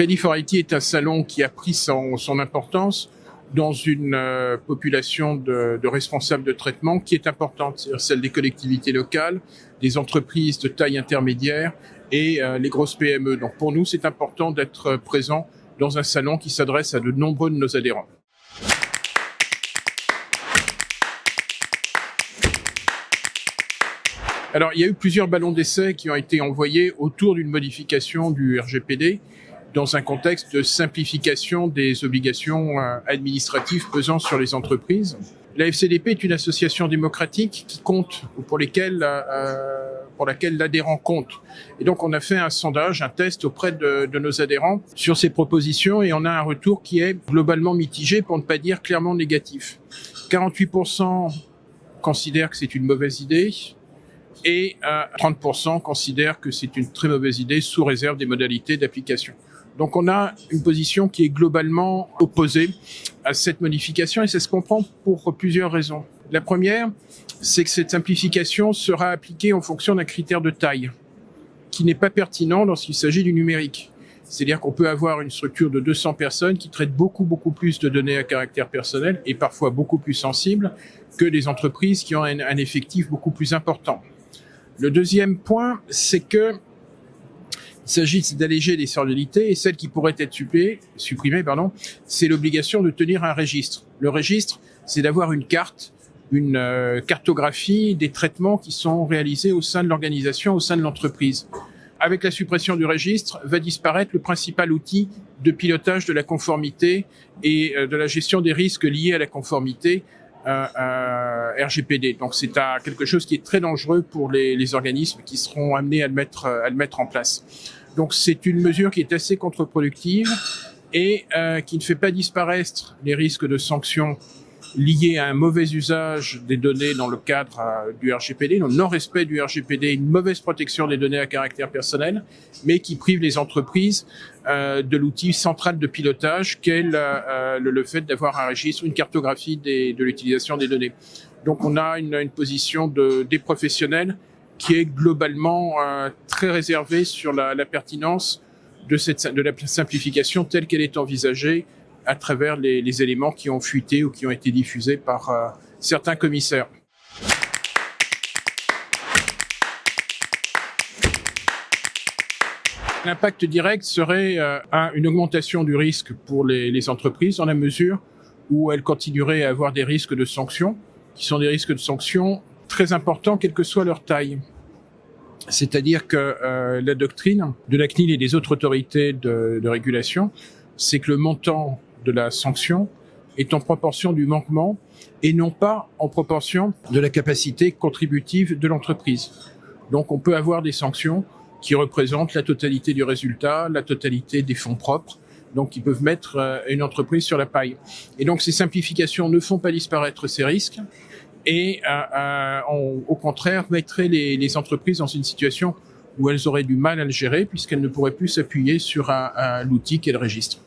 Ready for IT est un salon qui a pris son importance dans une population de responsables de traitement qui est importante, c'est-à-dire celle des collectivités locales, des entreprises de taille intermédiaire et les grosses PME. Donc pour nous, c'est important d'être présent dans un salon qui s'adresse à de nombreux de nos adhérents. Alors, il y a eu plusieurs ballons d'essai qui ont été envoyés autour d'une modification du RGPD dans un contexte de simplification des obligations administratives pesant sur les entreprises. La FCDP est une association démocratique qui compte, ou pour laquelle l'adhérent compte. Et donc, on a fait un sondage, un test auprès de nos adhérents sur ces propositions et on a un retour qui est globalement mitigé, pour ne pas dire clairement négatif. 48% considèrent que c'est une mauvaise idée et 30% considèrent que c'est une très mauvaise idée sous réserve des modalités d'application. Donc on a une position qui est globalement opposée à cette modification et ça se comprend pour plusieurs raisons. La première, c'est que cette simplification sera appliquée en fonction d'un critère de taille qui n'est pas pertinent lorsqu'il s'agit du numérique. C'est-à-dire qu'on peut avoir une structure de 200 personnes qui traitent beaucoup plus de données à caractère personnel et parfois beaucoup plus sensibles que des entreprises qui ont un effectif beaucoup plus important. Le deuxième point, c'est que il s'agit d'alléger les formalités et celle qui pourrait être supprimée, c'est l'obligation de tenir un registre. Le registre, c'est d'avoir une carte, une cartographie des traitements qui sont réalisés au sein de l'organisation, au sein de l'entreprise. Avec la suppression du registre, va disparaître le principal outil de pilotage de la conformité et de la gestion des risques liés à la conformité RGPD. Donc c'est quelque chose qui est très dangereux pour les organismes qui seront amenés à le mettre en place. Donc c'est une mesure qui est assez contre-productive et qui ne fait pas disparaître les risques de sanctions liés à un mauvais usage des données dans le cadre du RGPD, donc non-respect du RGPD, une mauvaise protection des données à caractère personnel, mais qui prive les entreprises de l'outil central de pilotage qu'est le fait d'avoir un registre, une cartographie de l'utilisation des données. Donc on a une position des professionnels qui est globalement très réservée sur la pertinence de la simplification telle qu'elle est envisagée à travers les éléments qui ont fuité ou qui ont été diffusés par certains commissaires. L'impact direct serait une augmentation du risque pour les entreprises dans la mesure où elles continueraient à avoir des risques de sanctions, qui sont des risques de sanctions très importants, quelle que soit leur taille. C'est-à-dire que la doctrine de la CNIL et des autres autorités de régulation, c'est que le montant de la sanction est en proportion du manquement et non pas en proportion de la capacité contributive de l'entreprise. Donc on peut avoir des sanctions qui représentent la totalité du résultat, la totalité des fonds propres, donc qui peuvent mettre une entreprise sur la paille. Et donc ces simplifications ne font pas disparaître ces risques et au contraire mettraient les entreprises dans une situation où elles auraient du mal à le gérer puisqu'elles ne pourraient plus s'appuyer sur l'outil qu'est le registre.